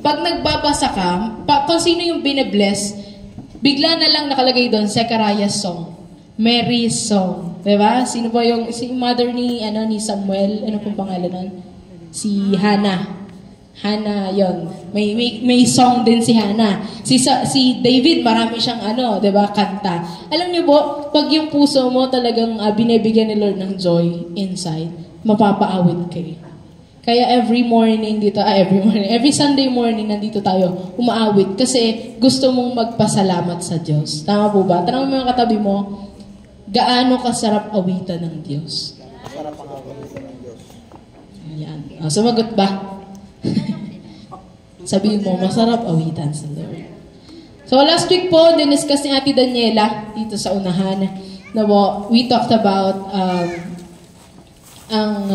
pag nagbabasa ka, kung sino yung bine-bless, bigla na lang nakalagay doon, Zechariah's song. Mary's song. Diba? Sino ba yung, si mother ni Samuel, ano pong pangalan nun? Si Hannah. Hannah, yon. May song din si Hannah. Si David, marami siyang diba, kanta. Alam niyo po, pag yung puso mo talagang binibigyan ni Lord ng joy inside, mapapaawit kayo. Kaya every Sunday morning, nandito tayo, umaawit. Kasi gusto mong magpasalamat sa Diyos. Tama po ba? Tanong mo yung katabi mo, gaano kasarap awitan ng Diyos? Masarap ang awitan ng Diyos. Ayan. Sumagot ba? Sabihin mo, masarap awitan sa Lord. So last week po, diniscuss ni Ate Daniela dito sa unahan na we talked about ang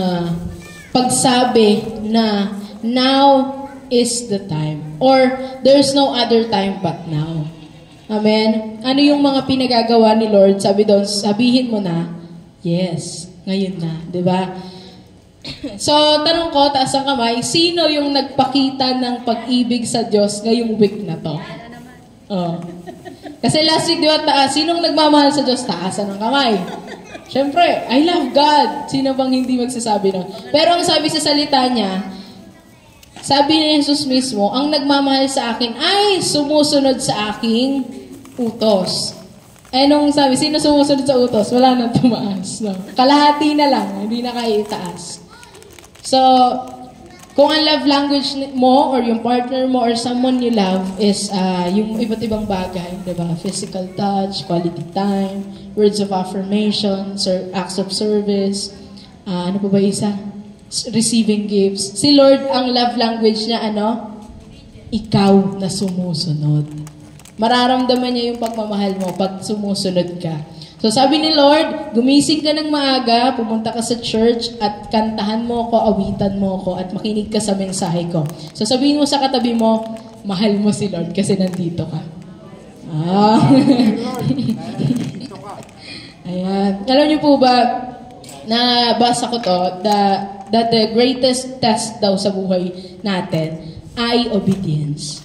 pagsabi na now is the time or there's no other time but now. Amen? Ano yung mga pinagagawa ni Lord? Sabi doon, sabihin mo na, yes, ngayon na. Diba? So, tanong ko, taas ang kamay, sino yung nagpakita ng pag-ibig sa Diyos ngayong week na to? Oh. Kasi last week, di ba, sinong nagmamahal sa Diyos? Taasan ang kamay. Siyempre, I love God. Sino bang hindi magsasabi nun? Pero ang sabi sa salita niya, sabi ni Jesus mismo, ang nagmamahal sa akin ay sumusunod sa aking utos. Nung sabi, sino sumusunod sa utos? Wala nang tumaas. No? Kalahati na lang, hindi na kayo itaas. So, kung ang love language mo or yung partner mo or someone you love is yung iba't ibang bagay, diba? Physical touch, quality time, words of affirmation, acts of service, ano pa ba isa? Receiving gifts. Si Lord, ang love language niya, ikaw na sumusunod. Mararamdaman niya yung pagmamahal mo pag sumusunod ka. So sabi ni Lord, gumising ka ng maaga, pumunta ka sa church, at kantahan mo ko, awitan mo ko, at makinig ka sa mensahe ko. So sabihin mo sa katabi mo, mahal mo si Lord kasi nandito ka. Ayan. Alam niyo po ba, nabasa ko to, that the greatest test daw sa buhay natin ay obedience.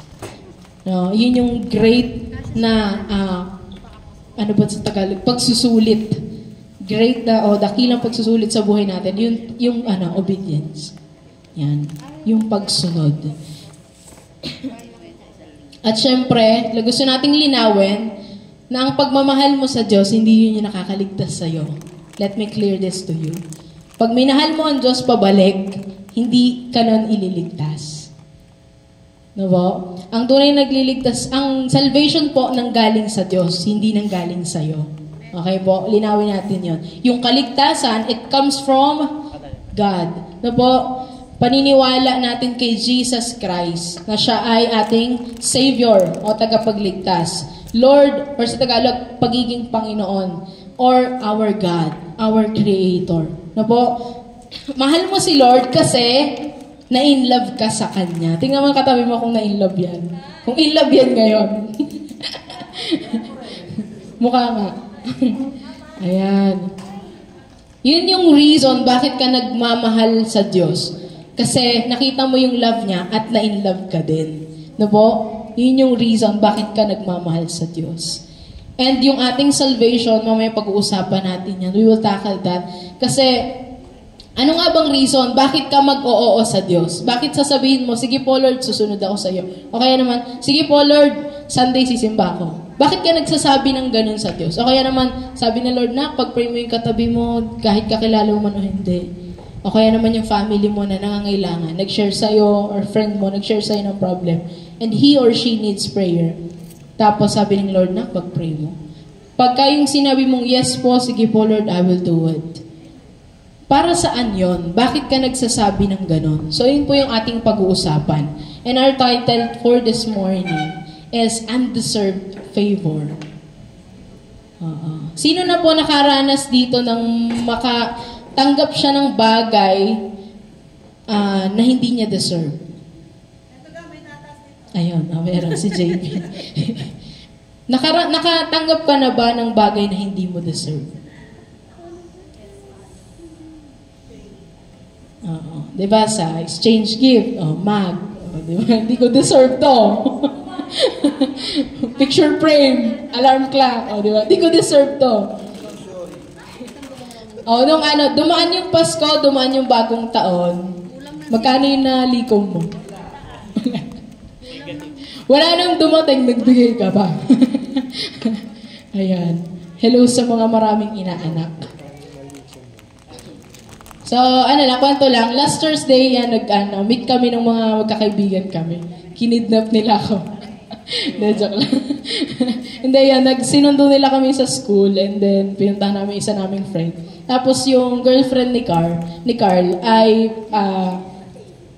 No, yun yung great na ano ba sa Tagalog? Pagsusulit. Great na dakilang pagsusulit sa buhay natin. Yung obedience. Yan. Yung pagsunod. At syempre, gusto nating linawin na ang pagmamahal mo sa Diyos, hindi yun yung nakakaligtas sa'yo. Let me clear this to you. Pag minahal mo ang Diyos pabalik, hindi ka nun ililigtas. No po? Ang tunay nagliligtas, ang salvation po nanggaling sa Diyos, hindi nanggaling sa iyo. Okay po? Linawin natin 'yon. Yung kaligtasan, it comes from God. No po? Paniniwala natin kay Jesus Christ na siya ay ating Savior o tagapagligtas. Lord, or sa Tagalog, pagiging Panginoon or our God, our Creator. No po? Mahal mo si Lord kasi na-in-love ka sa Kanya. Tingnan mo katabi mo kung na-in-love yan. Kung in-love yan ngayon. Mukha nga. Ayan. Yun yung reason bakit ka nagmamahal sa Diyos. Kasi nakita mo yung love niya at na-in-love ka din. No po? Yun yung reason bakit ka nagmamahal sa Diyos. And yung ating salvation, mamaya pag-uusapan natin yan. We will tackle that. Kasi ano nga bang reason? Bakit ka mag-oo sa Diyos? Bakit sasabihin mo, sige po Lord, susunod ako sa iyo? O kaya naman, sige po Lord, Sunday sisimba ako. Bakit ka nagsasabi ng ganun sa Diyos? O kaya naman, sabi ni Lord na, pag-pray mo yung katabi mo, kahit kakilala mo man o hindi. O kaya naman yung family mo na nangangailangan, nag-share sa'yo, or friend mo, nag-share sa'yo ng problem. And he or she needs prayer. Tapos sabi ng Lord na, pag-pray mo. Pagka yung sinabi mong, yes po, sige po Lord, I will do it. Para saan yon? Bakit ka nagsasabi ng ganon? So, yun po yung ating pag-uusapan. And our title for this morning is Undeserved Favor. Sino na po nakaranas dito ng makatanggap siya ng bagay na hindi niya deserve? Ayun, meron si JB. Nakatanggap ka na ba ng bagay na hindi mo deserve? Diba sa exchange gift, mag, O, di ba? Hindi ko deserve to. Picture frame, alarm clock. O, di ba? Hindi ko deserve to. O, nung dumaan yung Pasko, dumaan yung bagong taon, magkano yung nalikom mo? Wala nang dumating, nagbigay ka pa. Ayan. Hello sa mga maraming inaanak. So, kwento lang. Last Thursday, meet kami ng mga magkakaibigan kami. Kinidnap nila ako. Hindi, joke lang. Hindi, sinundo nila kami sa school and then pinuntahan namin isa naming friend. Tapos yung girlfriend ni Carl ay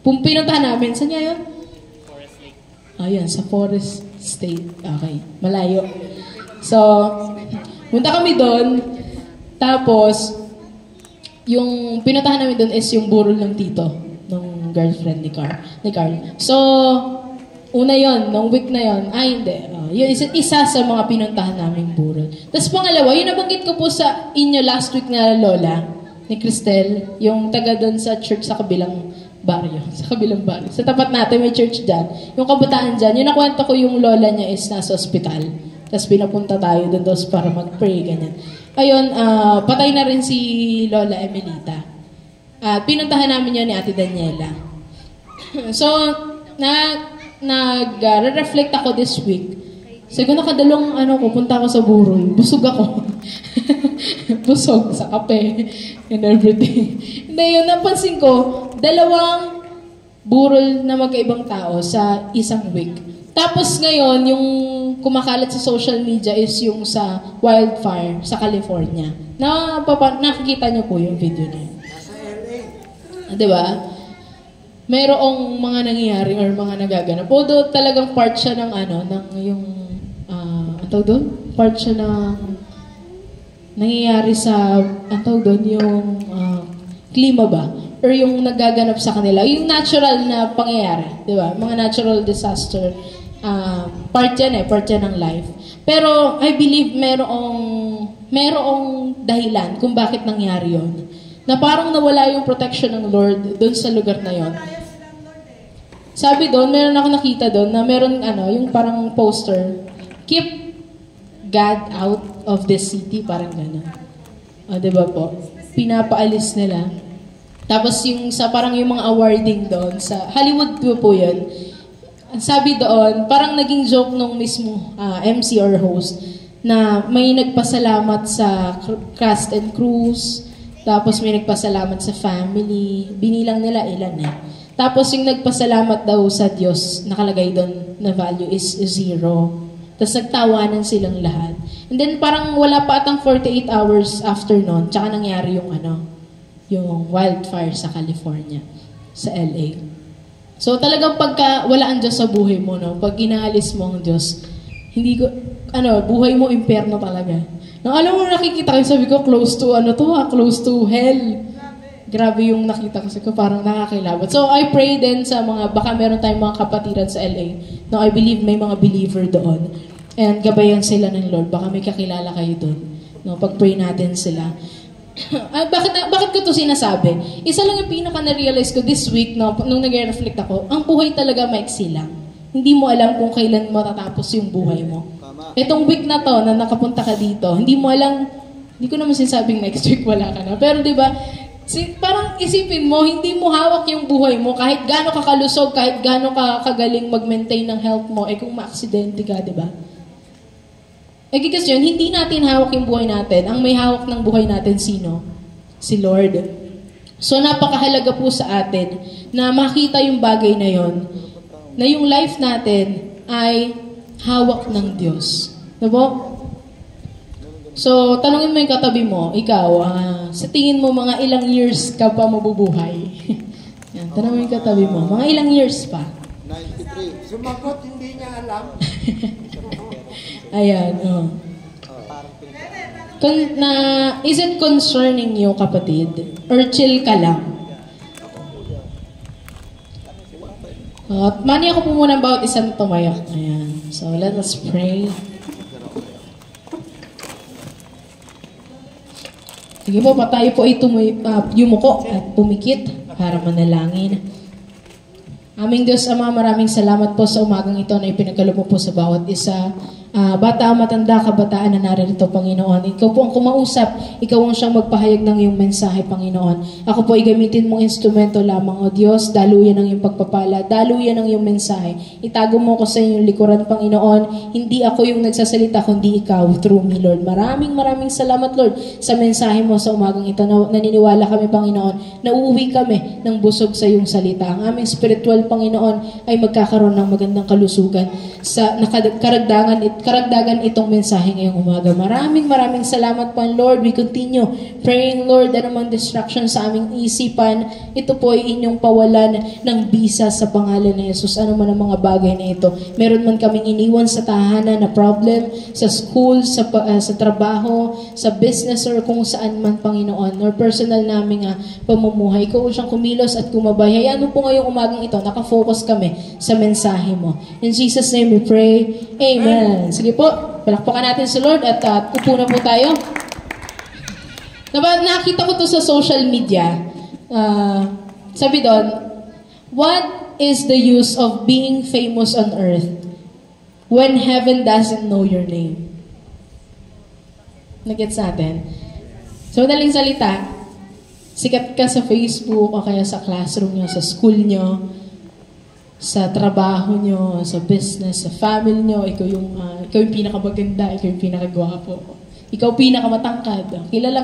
pinuntahan namin. Saan niya yun? Forest Lake. Ayan, sa Forest State. Okay, malayo. So, punta kami doon. Tapos, yung pinuntahan namin doon is yung burol ng tito ng girlfriend ni Carl. So, una yon, nung week na yon, hindi. Yun isa sa mga pinuntahan naming burol. Tapos pangalawa, yung nabanggit ko po sa inyo last week na lola ni Cristel, yung taga doon sa church sa kabilang baryo. Sa tapat natin, may church dyan. Yung kabataan dyan, yung nakwento ko yung lola niya is nasa ospital. Tapos pinapunta tayo doon para mag-pray, ganyan. Ayun, patay na rin si Lola Emelita. At pinuntahan namin yun ni Ate Daniela. So, nag-reflect ako this week. Siguro nakadalawang punta ako sa burol. Busog ako. Busog sa kape and everything. Hindi, yun, napansin ko, dalawang burol na magkaibang tao sa isang week. Tapos ngayon, yung kumakalat sa social media is yung sa wildfire sa California. Nakikita niyo po yung video na yun. Diba? Mayroong mga nangyayari or mga nagaganap. Although talagang part siya ng part siya ng nangyayari sa, yung klima ba? Or yung nagaganap sa kanila. Yung natural na pangyayari. Diba? Mga natural disaster. Part yan ng life. Pero I believe merong dahilan kung bakit nangyari yon. Na parang nawala yung protection ng Lord doon sa lugar na yon. Sabi doon, meron ako nakita doon na meron yung parang poster, keep God out of this city, parang gano'n. Diba po? Pinapaalis nila. Tapos yung parang yung mga awarding doon sa Hollywood po yun. Sabi doon, parang naging joke nung mismo MC or host na may nagpasalamat sa cast and crews, tapos may nagpasalamat sa family, binilang nila ilan Tapos yung nagpasalamat daw sa Diyos, nakalagay doon na value is 0. Tapos nagtawanan silang lahat. And then parang wala pa atang 48 hours after nun, tsaka nangyari yung yung wildfire sa California, sa LA. So talagang pagka wala ang Diyos sa buhay mo, pag inaalis mo ang Diyos, buhay mo impyerno talaga. Alam mo, nakikita ko, sabi ko, close to hell. Grabe yung nakita ko, parang nakakilabot. So I pray din sa baka meron tayong mga kapatiran sa LA, I believe may mga believer doon. And gabayan sila ng Lord, baka may kakilala kayo doon. Pag-pray natin sila. Bakit ko to sinasabi? Isa lang yung pinaka na-realize ko this week, nung nag-reflect ako, ang buhay talaga maiksi lang. Hindi mo alam kung kailan matatapos yung buhay mo. Itong week na to, na nakapunta ka dito, hindi mo alam, hindi ko naman sinasabing next week wala ka na. Pero di ba, parang isipin mo, hindi mo hawak yung buhay mo, kahit gaano ka kalusog, kahit gaano ka kagaling mag-maintain ng health mo, kung ma-aksidente ka, di ba? Kasi yun, hindi natin hawak yung buhay natin. Ang may hawak ng buhay natin, sino? Si Lord. So, napakahalaga po sa atin na makita yung bagay na yon, na yung life natin ay hawak ng Diyos. Diba? So, tanungin mo yung katabi mo, ikaw, sa tingin mo, mga ilang years ka pa mabubuhay? Yan, tanungin mo yung katabi mo, mga ilang years pa? 93. Sumagot, hindi niya alam. Ayan, is it concerning you, kapatid? Or chill ka lang? Mani ako po muna about isang tumayo. Ayan. So, let us pray. Sige po, tayo po ay yumuko at pumikit para manalangin. Aming Diyos Ama, maraming salamat po sa umagang ito na ipinagkaloob mo po sa bawat isa. Bata, matanda, kabataan na naririto, Panginoon. Ikaw po ang kumausap. Ikaw ang siyang magpahayag ng iyong mensahe, Panginoon. Ako po ay gamitin mong instrumento lamang, O Diyos. Daluyan ang iyong pagpapala. Daluyan ang iyong mensahe. Itago mo ko sa iyong likuran, Panginoon. Hindi ako yung nagsasalita, kundi ikaw, through me, Lord. Maraming salamat, Lord, sa mensahe mo sa umagang ito. Naniniwala kami, Panginoon, na uuwi kami ng busog sa iyong salita. Ang aming spiritual, Panginoon, ay magkakaroon ng magandang kalusugan sa karagdagan itong mensahe ngayong umaga. Maraming salamat po, Lord. We continue praying, Lord, anumang distraction sa aming isipan, ito po ay inyong pawalan ng bisa sa pangalan ni Jesus. Ano man ang mga bagay na ito. Meron man kaming iniwan sa tahanan na problem, sa school, sa trabaho, sa business, or kung saan man, Panginoon, or personal naming pamumuhay. Ikaw siyang kumilos at kumabay. Hayaan mo po ngayong umagang ito, nakafocus kami sa mensahe mo. In Jesus' name we pray. Amen. Sige po, palakpakan natin si Lord at upo na po tayo. Nakita ko to sa social media. Sabi doon, what is the use of being famous on earth when heaven doesn't know your name? Nagets natin? So, madaling salita, sikat ka sa Facebook o kaya sa classroom nyo, sa school nyo, sa trabaho nyo, sa business, sa family nyo, ikaw yung pinakamaganda, ikaw yung pinakagwapo, ikaw pinakamatangkad, kilala.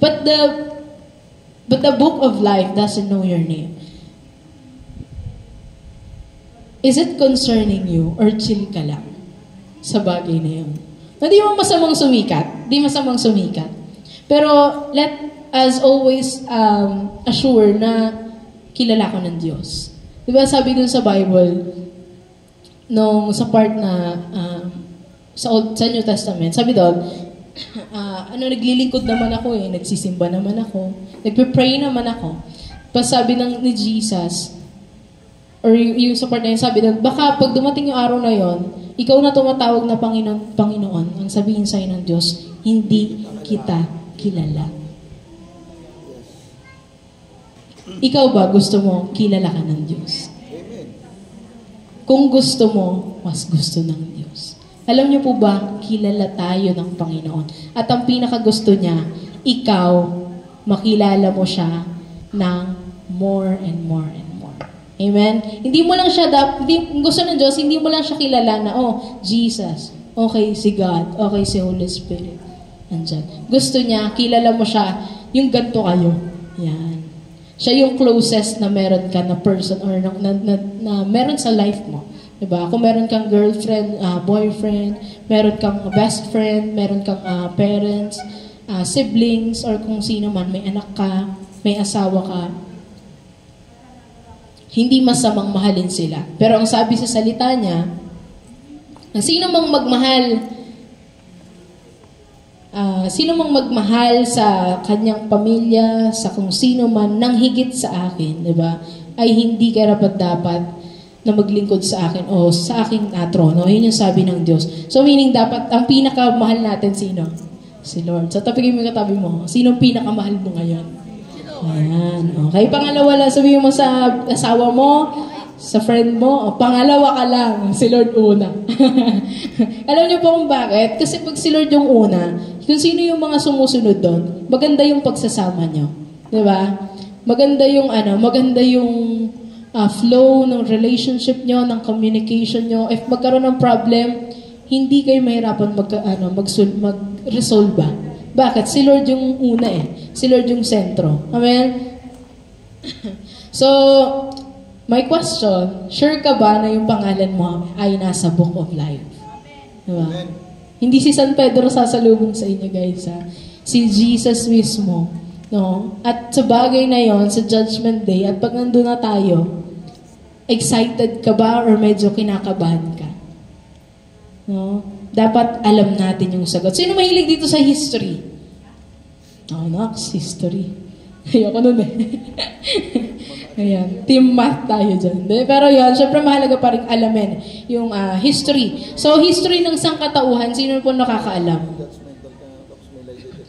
But the book of life doesn't know your name. Is it concerning you or chill ka lang sa bagay na yun? Hindi mo masamang sumikat. Pero let us always assure na kilala ko ng Diyos. Diba sabi dun sa Bible, sa part na sa New Testament, sabi doon, naglilingkod naman ako nagsisimba naman ako, nagpe-pray naman ako. Tapos sabi ni Jesus, or yung sa part na yun, sabi doon, baka pag dumating yung araw na yon, ikaw na tumatawag na Panginoon, ang sabihin sa'yo ng Diyos, hindi kita kilala. Ikaw ba gusto mo kilala ka ng Diyos? Kung gusto mo, mas gusto ng Diyos. Alam niyo po ba, kilala tayo ng Panginoon. At ang pinakagusto niya, ikaw, makilala mo siya ng more and more and more. Amen? Hindi mo lang siya, gusto ng Diyos, hindi mo lang siya kilala na, Jesus, okay si God, okay si Holy Spirit. Andyan. Gusto niya, kilala mo siya, yung ganito kayo. Yan. Siya yung closest na meron ka na person or na meron sa life mo. Diba? Kung meron kang girlfriend, boyfriend, meron kang best friend, meron kang parents, siblings, or kung sino man, may anak ka, may asawa ka, hindi masamang mahalin sila. Pero ang sabi sa salita niya, ang sino mang magmahal sa kanyang pamilya, sa kung sino man, nang higit sa akin, di ba? Ay hindi karapat-dapat na maglingkod sa akin o sa aking trono. Yun yung sabi ng Diyos. So meaning dapat, ang pinakamahal natin sino? Si Lord. So tapigin mo yung katabi mo. Sinong pinakamahal mo ngayon? Ayan. Okay, pangalawa lang, sabihin mo sa asawa mo, sa friend mo, pangalawa ka lang, si Lord una. Alam niyo po kung bakit? Kasi pag si Lord yung una, kung sino yung mga sumusunod doon, maganda yung pagsasama niyo. Diba? Maganda yung flow ng relationship niyo, ng communication niyo. If magkaroon ng problem, hindi kayo mahirapan mag-resolve ba? Bakit? Si Lord yung una Si Lord yung sentro. Amen? So, my question, sure ka ba na yung pangalan mo ay nasa Book of Life? Diba? Amen. Hindi si San Pedro sasalubong sa inyo, guys. Si Jesus mismo. No? At sa bagay na yon, sa Judgment Day, at pag nandun na tayo, excited ka ba or medyo kinakabahan ka? No? Dapat alam natin yung sagot. Sino mahilig dito sa history? Next, history. Ayoko nun Ayan, team math tayo dyan. Pero yun, syempre mahalaga pa rin alamin yung history. So, history ng sangkatauhan, sino po nakakaalam?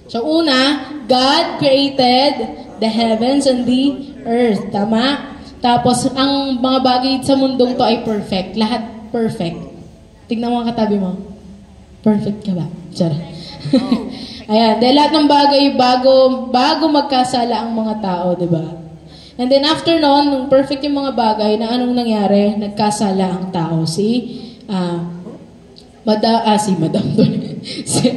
So, una, God created the heavens and the earth. Tama? Tapos, ang mga bagay sa mundong to ay perfect. Lahat perfect. Tignan mo ang katabi mo. Perfect ka ba? Charot. Ayan. Dahil lahat ng bagay, bago magkasala ang mga tao, di ba? And then after noon, nung perfect yung mga bagay, na anong nangyari? Nagkasala ang tao. Si Madam doon. Si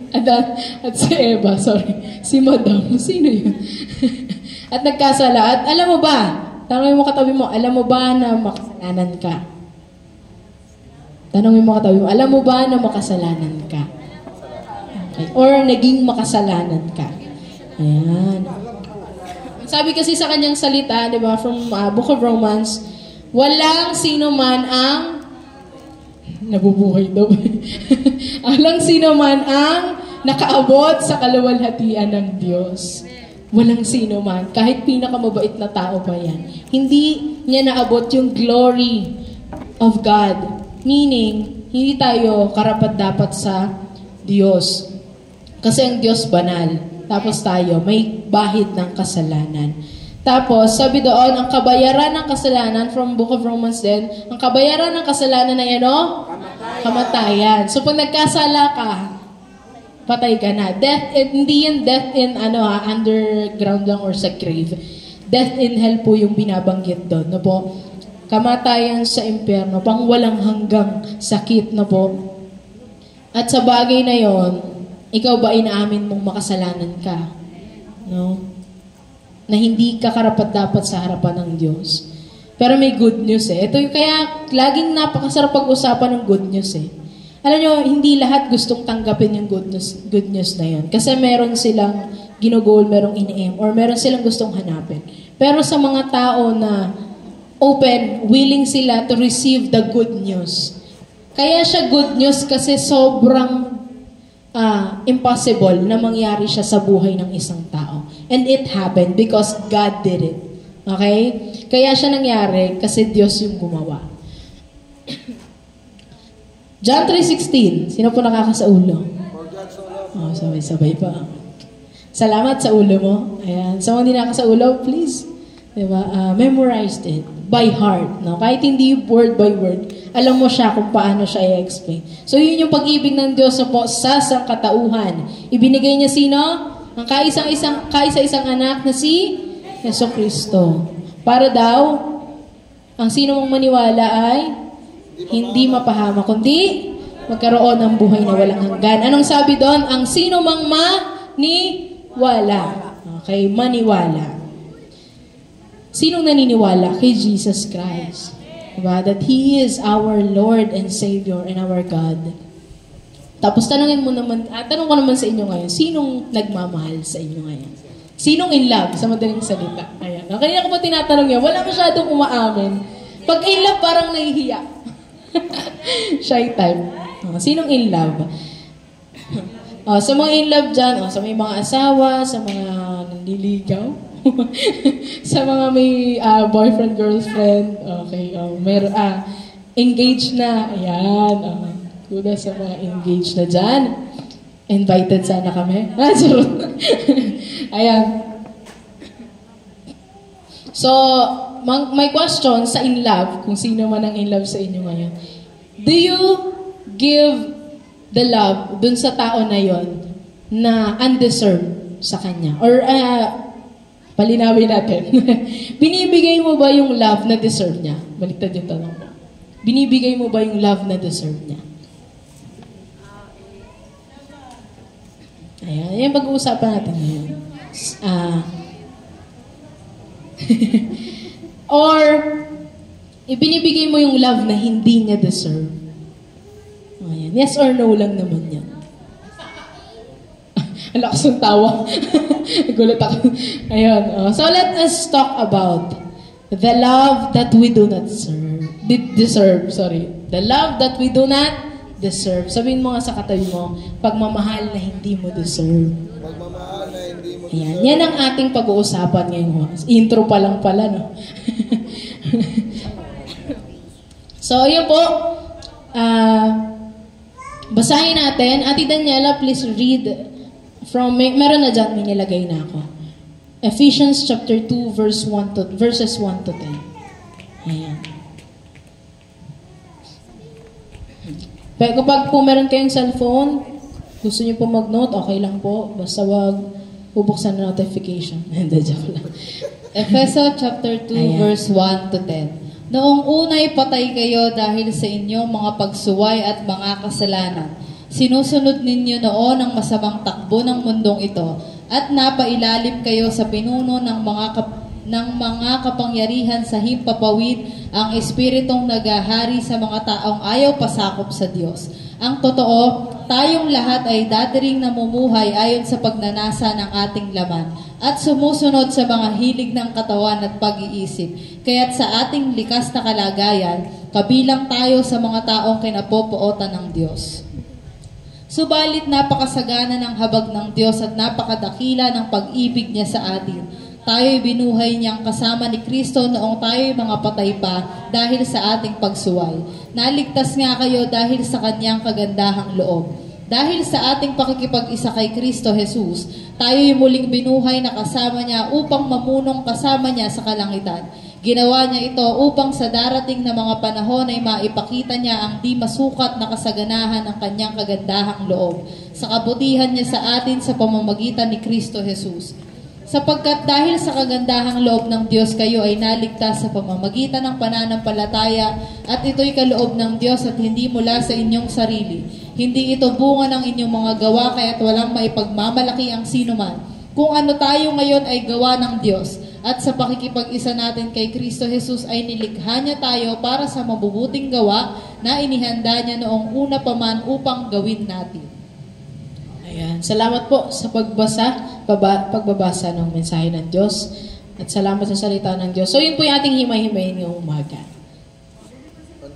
Adan at si Eva, sorry. Si Madam, sino yun? At nagkasala. At alam mo ba, tanongin mo katabi mo, alam mo ba na makasalanan ka? Tanongin mo katabi mo, alam mo ba na makasalanan ka? Okay. Or naging makasalanan ka? Ayan. Sabi kasi sa kanyang salita, di ba, from Book of Romans, walang sino man ang nabubuhay daw. Walang sino man ang nakaabot sa kaluwalhatian ng Diyos. Walang sino man. Kahit pinakamabait na tao pa yan. Hindi niya naabot yung glory of God. Meaning, hindi tayo karapat-dapat sa Diyos. Kasi ang Diyos banal. Tapos tayo, may bahid ng kasalanan. Tapos, sabi doon, ang kabayaran ng kasalanan, from Book of Romans din, ang kabayaran ng kasalanan ay ano? Kamatayan. So, pag nagkasala ka, patay ka na. Death, hindi yan death in underground lang or sa grave. Death in hell po yung binabanggit doon. No po? Kamatayan sa impyerno, pang walang hanggang sakit. No po? At sa bagay na yon, ikaw ba inaamin mong makasalanan ka? No? Na hindi ka karapat-dapat sa harapan ng Diyos. Pero may good news eh. Ito yung kaya laging napakasarap pag-usapan ng good news eh. Alam nyo, hindi lahat gustong tanggapin yung good news na yun. Kasi meron silang ginugol, merong ini-aim, or meron silang gustong hanapin. Pero sa mga tao na open, willing sila to receive the good news. Kaya siya good news kasi sobrang impossible na mangyari siya sa buhay ng isang tao. And it happened because God did it. Okay? Kaya siya nangyari kasi Diyos yung gumawa. John 3:16. Sino po nakakasaulo? Oh, sabay-sabay pa. Salamat sa ulo mo. Ayan. Sa mga hindi nakakasaulo, please. Diba? Memorize it by heart. No? Kahit hindi word by word, alam mo siya kung paano siya i-explain. So, yun yung pag-ibig ng Diyos po sa sangkatauhan. Ibinigay niya sino? Ang kaisa-isang anak na si Jesucristo. Para daw, ang sino mong maniwala ay hindi mapahama, kundi magkaroon ng buhay na walang hanggan. Anong sabi doon? Ang sino mang maniwala. Okay, maniwala. Sinong naniniwala? Kay Jesus Christ. Diba? That He is our Lord and Savior and our God. Tapos tanong ko naman sa inyo ngayon, sinong nagmamahal sa inyo ngayon? Sinong in love? Sa madaling salita. Ayan. Kanina ko pa tinatanong yan, wala masyadong umaamin. Pag in love, parang nahihiya. Shy type. Sinong in love? Sa mga in love dyan, sa may mga asawa, sa mga nandiligaw, sa mga may boyfriend, girlfriend, okay, engaged na, ayan, kuda sa mga engaged na dyan. Invited sana kami. Ayan. So, may question sa in love, kung sino man ang in love sa inyo ngayon. Do you give the love dun sa tao na yon na undeserved sa kanya? Or, palinawin natin. Binibigay mo ba yung love na deserve niya? Baliktad yung tanong mo. Binibigay mo ba yung love na deserve niya? Ayan, yan pag-uusapan natin ngayon. Or, ibinibigay mo yung love na hindi niya deserve. Ayan. Yes or no lang naman yan. Ang lakas ng tawa. Gulat ako. Ayun. So, let us talk about the love that we do not deserve. The love that we do not deserve. Sabihin mo nga sa katabi mo, pagmamahal na hindi mo deserve. Pagmamahal na hindi mo Ayan. Yan ang ating pag-uusapan ngayon. Intro pa lang pala, no? So, yun po. Basahin natin. Ate Daniela, please read from, meron na dyan, may nilagay na ako. Ephesians chapter 2, verses 1 to 10. Pero kapag po meron kayong cellphone, gusto niyo po mag-note, okay lang po. Basta wag bubuksan na notification. Hindi, joke lang. Efeso chapter 2 Ayan. verse 1 to 10. Noong una'y patay kayo dahil sa inyong mga pagsuway at mga kasalanan. Sinusunod ninyo noon ang masamang takbo ng mundong ito at napailalim kayo sa pinuno ng mga kapangyarihan sa himpapawid ang espiritong nagahari sa mga taong ayaw pasakop sa Diyos. Ang totoo, tayong lahat ay datiring namumuhay ayon sa pagnanasa ng ating laman at sumusunod sa mga hilig ng katawan at pag-iisip. Kaya't sa ating likas na kalagayan, kabilang tayo sa mga taong kinapopootan ng Diyos. Subalit napakasagana ng habag ng Diyos at napakadakila ng pag-ibig niya sa atin. Tayo'y binuhay niyang kasama ni Kristo noong tayo'y mga patay pa dahil sa ating pagsuway. Naligtas nga kayo dahil sa kanyang kagandahang loob. Dahil sa ating pakikipag-isa kay Kristo Jesus, tayo'y muling binuhay na kasama niya upang mamunong kasama niya sa kalangitan. Ginawa niya ito upang sa darating na mga panahon ay maipakita niya ang di masukat na kasaganahan ng kanyang kagandahang loob sa kabutihan niya sa atin sa pamamagitan ni Kristo Jesus. Sapagkat dahil sa kagandahang loob ng Diyos kayo ay naligtas sa pamamagitan ng pananampalataya at ito'y kaloob ng Diyos at hindi mula sa inyong sarili. Hindi ito bunga ng inyong mga gawa kaya't walang maipagmamalaki ang sinuman. Kung ano tayo ngayon ay gawa ng Diyos at sa pakikipag-isa natin kay Kristo Jesus ay nilikha niya tayo para sa mabubuting gawa na inihanda niya noong una pa man upang gawin natin. Ayan. Salamat po sa pagbabasa ng mensahe ng Diyos at salamat sa salita ng Diyos. So yun po yung ating himay-himayin ngayong umaga.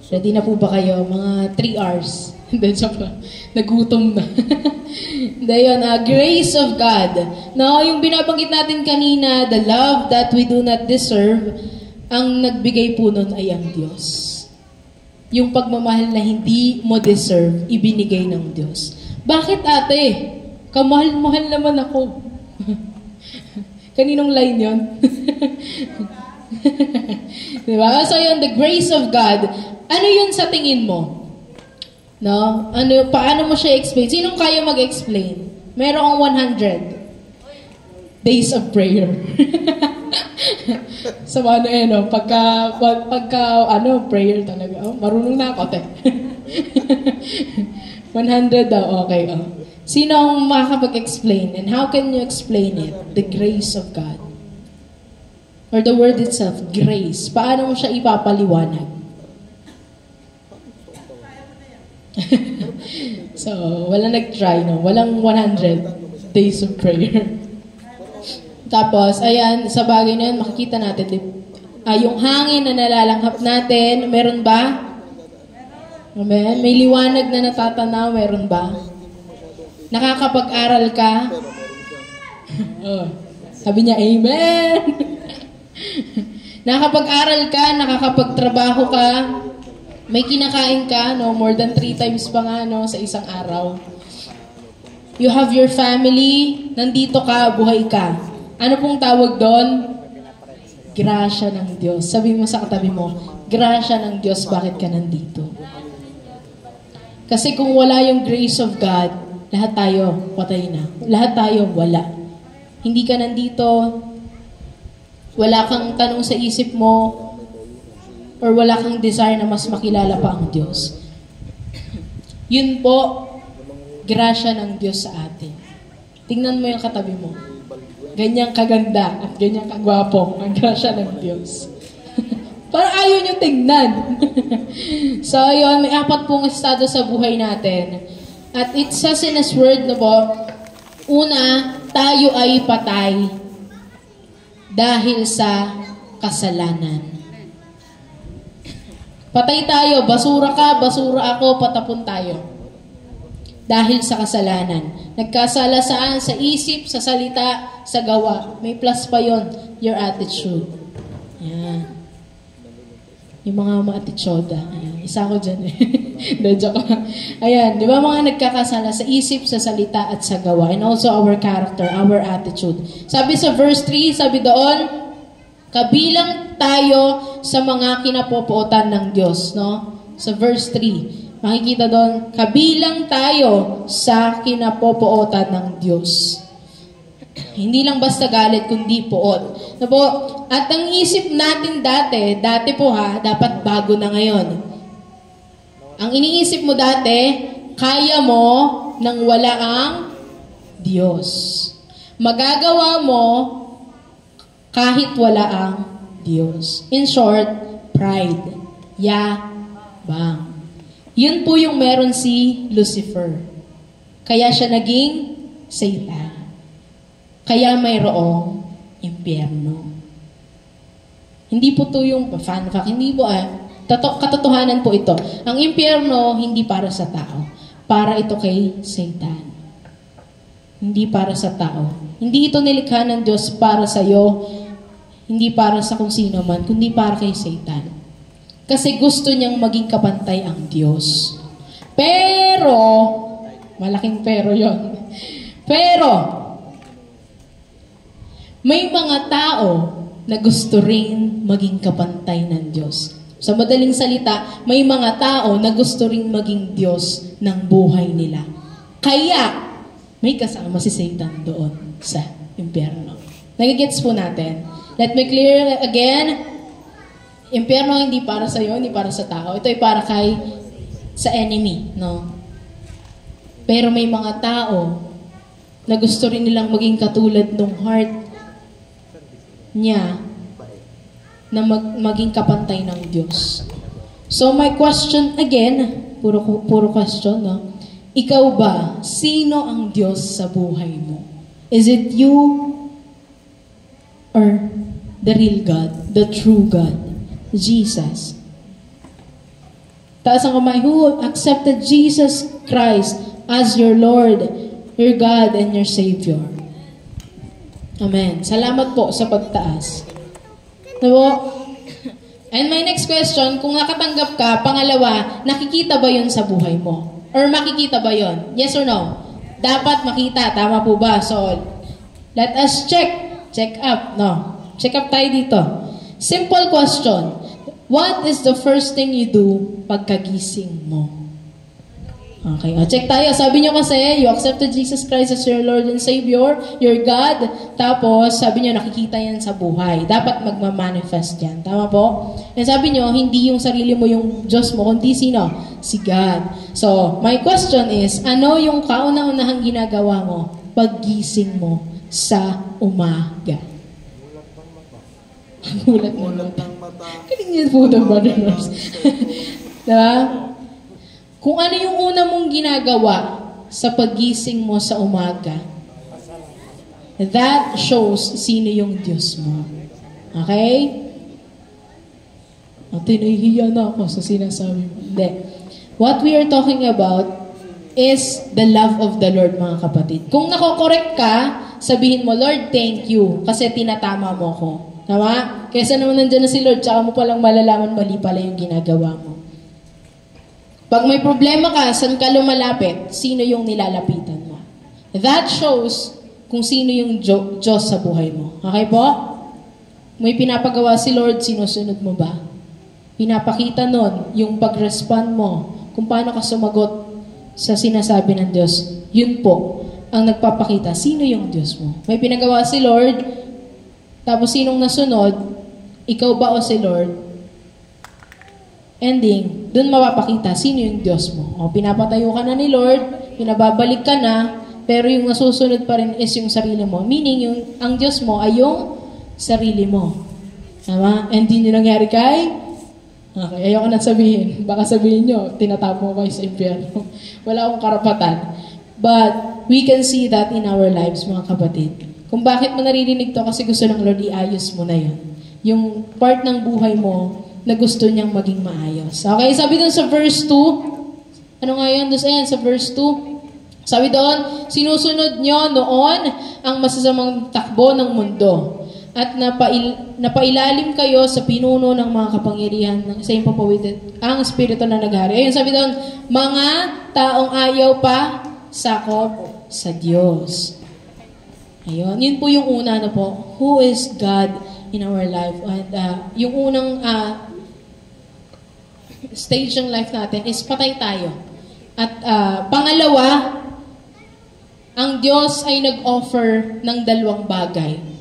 Ready na po ba kayo? Mga 3 hours. Hindi, joke lang. Nagutom na. Hindi yun, grace of God. No, yung binabanggit natin kanina, the love that we do not deserve, ang nagbigay po nun ay ang Diyos. Yung pagmamahal na hindi mo deserve, ibinigay ng Diyos. Bakit ate? Kamahal-mahal naman ako. Kaninong line yun? Diba? So yun, the grace of God. Ano yun sa tingin mo? No? Paano mo siya explain? Sinong kaya mag-explain? Merong 100 days of prayer. So ano no? Pagka prayer talaga. Oh, marunong na ako, te. 100 daw, okay. Oh. Sino ang makakapag-explain? And how can you explain it? The grace of God. Or the word itself, grace. Paano mo siya ipapaliwanag? So, walang nag-try, no? Walang 100 days of prayer. Tapos, ayan, sa bagay na yun, makikita natin, yung hangin na nalalanghap natin, meron ba? Amen? May liwanag na natatanaw, meron ba? Nakakapag-aral ka? Oh, sabi niya, amen! Nakakapag-aral ka, nakakapagtrabaho ka, may kinakain ka, no? More than 3 times pa nga, no? Sa isang araw. You have your family, nandito ka, buhay ka. Ano pong tawag doon? Grasya ng Diyos. Sabi mo sa katabi mo, grasya ng Diyos, bakit ka nandito? Kasi kung wala yung grace of God, lahat tayo patay na. Lahat tayo wala. Hindi ka nandito, wala kang tanong sa isip mo, or wala kang desire na mas makilala pa ang Diyos. Yun po, grasya ng Diyos sa atin. Tingnan mo yung katabi mo. Ganyang kaganda at ganyang kagwapo ang grasya ng Diyos. Parang ayaw nyo tingnan. So, yun, may 4 pong estado sa buhay natin. At it says in His word na po, una, tayo ay patay dahil sa kasalanan. Patay tayo, basura ka, basura ako, patapon tayo. Dahil sa kasalanan. Nagkasala saan? Sa isip, sa salita, sa gawa. May plus pa yon, your attitude. Yan. Yung mga maatitsoda. Ayan. Isa ko dyan eh. Ayan. Di ba mga nagkakasala sa isip, sa salita, at sa gawa. And also our character, our attitude. Sabi sa verse 3, sabi doon, kabilang tayo sa mga kinapopootan ng Diyos, no? Sa verse 3. Makikita doon, kabilang tayo sa kinapopootan ng Diyos. Hindi lang basta galit, kundi poot. Na po, at ang isip natin dati po dapat bago na ngayon. Ang iniisip mo dati, kaya mo nang wala ang Diyos. Magagawa mo kahit wala ang Diyos. In short, pride. Yabang. Yun po yung meron si Lucifer. Kaya siya naging Satan. Kaya mayroong impyerno. Hindi po to yung fun fact. Hindi po katotohanan po ito. Ang impyerno, hindi para sa tao. Para ito kay Satan. Hindi para sa tao. Hindi ito nilikha ng Diyos para sa iyo. Hindi para sa kung sino man, kundi para kay Satan. Kasi gusto niyang maging kapantay ang Diyos. Pero, malaking pero yon. Pero, may mga tao na gusto rin maging kapantay ng Diyos. Sa madaling salita, may mga tao na gusto rin maging Diyos ng buhay nila. Kaya, may kasama si Satan doon sa impyerno. Nagigets po natin. Let me clear again. Impyerno hindi para sa iyo, hindi para sa tao. Ito ay para sa enemy, no? Pero may mga tao na gusto rin nilang maging katulad ng heart niya na maging kapantay ng Diyos. So my question again, puro question, no? Ikaw ba, sino ang Diyos sa buhay mo? Is it you or the real God, the true God? Jesus. Taas ang kamay, who accepted Jesus Christ as your Lord, your God, and your Savior. Amen. Salamat po sa pagtaas. Diba? And my next question, kung nakatanggap ka, pangalawa, nakikita ba yun sa buhay mo? Or makikita ba yun? Yes or no? Dapat makita. Tama po ba? So, let us check. Check up. No? Check up tayo dito. Simple question. What is the first thing you do pagkagising mo? Okay, check tayo. Sabi nyo kasi, you accepted Jesus Christ as your Lord and Savior, your God. Tapos, sabi nyo, nakikita yan sa buhay. Dapat magmamanifest yan. Tama po? And sabi nyo, hindi yung sarili mo yung Diyos mo, kundi sino? Si God. So, my question is, ano yung kauna-unahang ginagawa mo paggising mo sa umaga? Gulat ng mata. Kaling niya po ng Brother Nurse. Diba? Kung ano yung una mong ginagawa sa paggising mo sa umaga, that shows sino yung Diyos mo. Okay? At nahihiya na ako sa sinasabi mo. Hindi. What we are talking about is the love of the Lord, mga kapatid. Kung nakokorek ka, sabihin mo, Lord, thank you, kasi tinatama mo ko. Tama? Kesa naman nandiyan na si Lord, tsaka mo palang malalaman mali pala yung ginagawa mo. Pag may problema ka, saan ka lumalapit? Sino yung nilalapitan mo? That shows kung sino yung Diyos sa buhay mo. Okay po? May pinapagawa si Lord, sinusunod mo ba? Pinapakita nun yung pag-respond mo, kung paano ka sumagot sa sinasabi ng Diyos. Yun po ang nagpapakita, sino yung Diyos mo. May pinagawa si Lord, tapos sinong nasunod, ikaw ba o si Lord? Ending, dun mapapakita sino yung Diyos mo. O, pinapatayo ka na ni Lord, pinababalik ka na, pero yung nasusunod pa rin is yung sarili mo. Meaning, ang Diyos mo ay yung sarili mo. Tama? And hindi nyo nangyari kay? Okay, ayoko na sabihin. Baka sabihin nyo, tinatapo mo kayo sa impyerno. Wala akong karapatan. But, we can see that in our lives, mga kapatid. Kung bakit mo naririnig to, kasi gusto ng Lord, iayos mo na yun. Yung part ng buhay mo na gusto niyang maging maayos. Okay, sabi doon sa verse 2, ano nga yun? Ayan, sa verse 2, sabi doon, sinusunod nyo noon ang masasamang takbo ng mundo at napailalim kayo sa pinuno ng mga kapangyarihan sa impapawitin ang espiritu na naghari. Ayun, sabi doon, mga taong ayaw pa sakop sa Diyos. Ayun, yun po yung una na po. Who is God in our life? And yung unang stage ng life natin is patay tayo. At pangalawa, ang Diyos ay nag-offer ng dalawang bagay.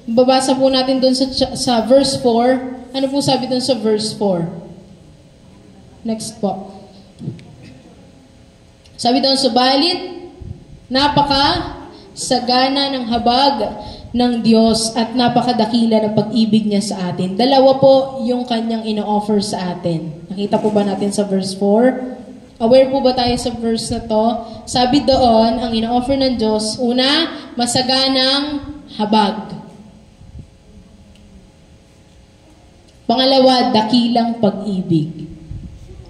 Babasa po natin doon sa verse 4. Ano po sabi doon sa verse 4? Next po. Sabi doon, subalit, napaka-sagana ng habag ng Diyos at napakadakila ng pag-ibig niya sa atin. Dalawa po yung kanyang ino-offer sa atin. Nakita po ba natin sa verse 4? Aware po ba tayo sa verse na to? Sabi doon, ang ino-offer ng Diyos, una, masaganang habag. Pangalawa, dakilang pag-ibig.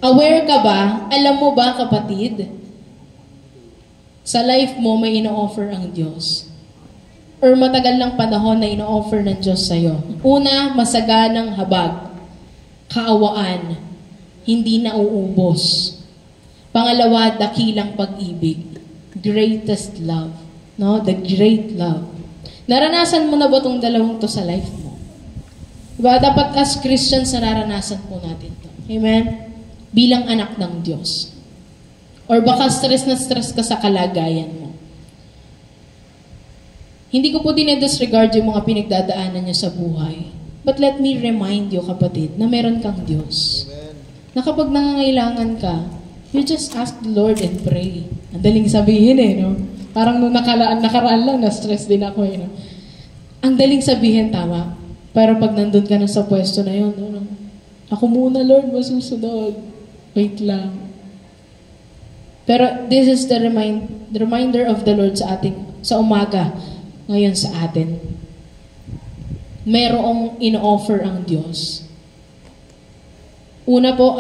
Aware ka ba? Alam mo ba, kapatid? Sa life mo, may ino-offer ang Diyos. Or matagal ng panahon na ino-offer ng Diyos sa'yo. Una, masaganang habag. Kaawaan. Hindi na uubos. Pangalawa, dakilang pag-ibig. Greatest love. No? The great love. Naranasan mo na ba itong dalawang to sa life mo? Diba? Dapat as Christians, nararanasan po natin to. Amen? Bilang anak ng Diyos. Or baka stress na stress ka sa kalagayan mo. Hindi ko po dinedisregard yung mga pinagdadaanan niyo sa buhay. But let me remind you, kapatid, na meron kang Diyos. Amen. Na kapag nangangailangan ka, you just ask the Lord and pray. Ang daling sabihin no? Parang nung nakaraan lang, na-stress din ako no? Ang daling sabihin, tama. Pero pag nandun ka na sa pwesto na yun, ako muna, Lord, masusunod. Wait lang. Pero this is the reminder of the Lord sa umaga, ngayon sa atin. Merong ino-offer ang Diyos. Una po,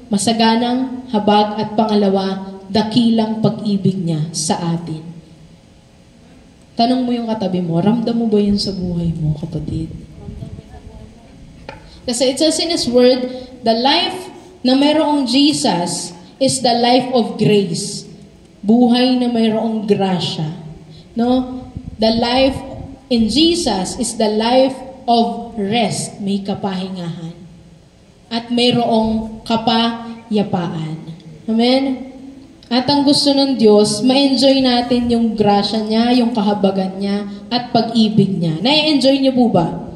masaganang habag at pangalawa, dakilang pag-ibig niya sa atin. Tanong mo yung katabi mo, ramdam mo ba yun sa buhay mo, kapatid? Kasi it says in His Word, the life na mayroong Jesus is the life of grace. Buhay na mayroong grasya. No? The life in Jesus is the life of rest. May kapahingahan. At mayroong kapayapaan. Amen? At ang gusto ng Diyos, ma-enjoy natin yung grasya niya, yung kahabagan niya, at pag-ibig niya. Na-enjoy niyo po ba?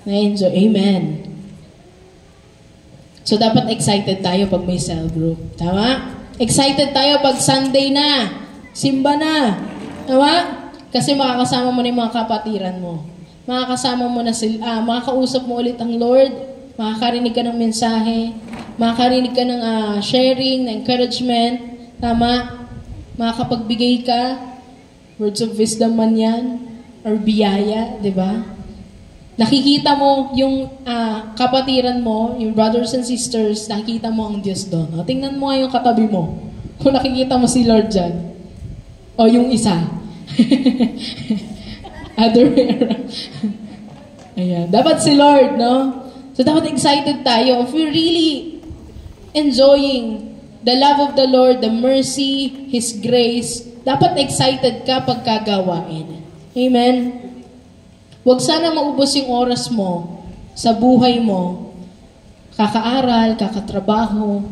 Na-enjoy. Amen. So, dapat excited tayo pag may cell group. Tama? Excited tayo pag Sunday na. Simba na. Tama? Kasi makakasama mo na yung mga kapatiran mo. Makakasama mo na sila. Makakausap mo ulit ang Lord. Makakarinig ka ng mensahe. Makakarinig ka ng sharing, ng encouragement. Tama? Makakapagbigay ka. Words of wisdom man yan. Or biyaya. Diba? Nakikita mo yung kapatiran mo, yung brothers and sisters, nakikita mo ang Diyos doon. O, tingnan mo nga yung katabi mo. Kung nakikita mo si Lord dyan. O yung isa. Other way around. Ayan. Dapat si Lord, no? So, dapat excited tayo. If we're really enjoying the love of the Lord, the mercy, His grace, dapat excited ka pagkagawain. Amen? Huwag sana maubos yung oras mo sa buhay mo, kakaaral, kakatrabaho,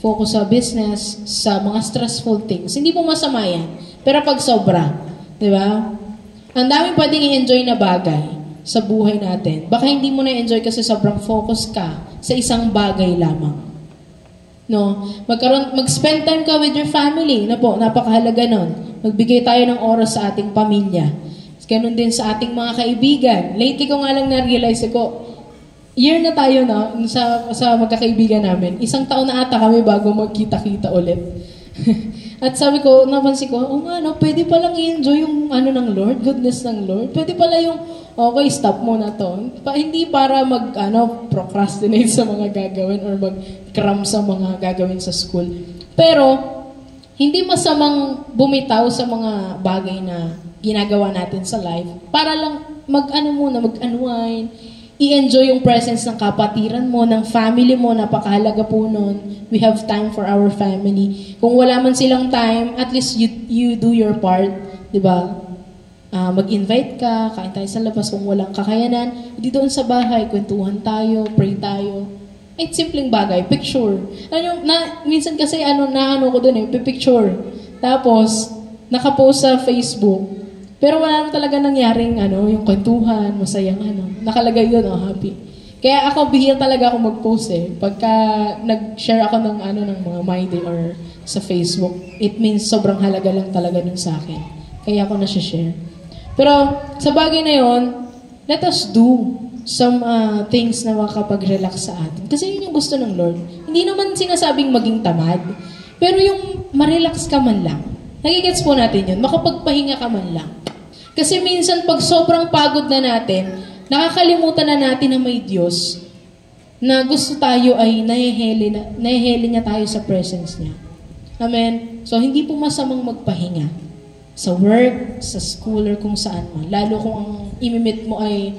focus sa business, sa mga stressful things. Hindi po masama yan. Pero pag sobra, di ba? Ang dami pwedeng i-enjoy na bagay sa buhay natin. Baka hindi mo na-enjoy kasi sobrang focus ka sa isang bagay lamang. No? Mag-spend time ka with your family. Na po, napakahalaga nun. Magbigay tayo ng oras sa ating pamilya. Ganun din sa ating mga kaibigan. Lately ko nga lang na-realize ko, year na tayo na sa magkakaibigan namin. 1 taon na ata kami bago magkita-kita ulit. At sabi ko, napansin ko, pwede palang i-enjoy yung ng Lord, goodness ng Lord. Pwede pala yung, okay, stop mo na to. Hindi para procrastinate sa mga gagawin or mag-cram sa mga gagawin sa school. Pero, hindi masamang bumitaw sa mga bagay na ginagawa natin sa life para lang mag-unwind, i-enjoy yung presence ng kapatiran mo, ng family mo, napakahalaga po nun. We have time for our family. Kung wala man silang time, at least you do your part, di ba? mag-invite ka, kain tayo sa labas kung walang kakayanan. Hindi doon sa bahay, kwentuhan tayo, pray tayo. Ay, simpleng bagay, picture. Minsan kasi ko doon picture. Tapos, nakapost sa Facebook. Pero wala naman talaga nangyaring yung kwentuhan, masayang nakalagay yun, happy. Kaya ako, bihira talaga ako mag-post Pagka nag-share ako ng mga My Day or sa Facebook, it means sobrang halaga lang talaga nun sa akin. Kaya ako na-share. Pero sa bagay na yon, let us do some things na makapag-relax sa atin. Kasi yun yung gusto ng Lord. Hindi naman sinasabing maging tamad, pero yung ma-relax ka man lang. Nagigets po natin yun. Makapagpahinga ka man lang. Kasi minsan pag sobrang pagod na natin, nakakalimutan na natin na may Diyos na gusto tayo ay nahihili niya tayo sa presence niya. Amen? So, hindi po masamang magpahinga sa work, sa school, or kung saan man. Lalo kung ang imimit mo ay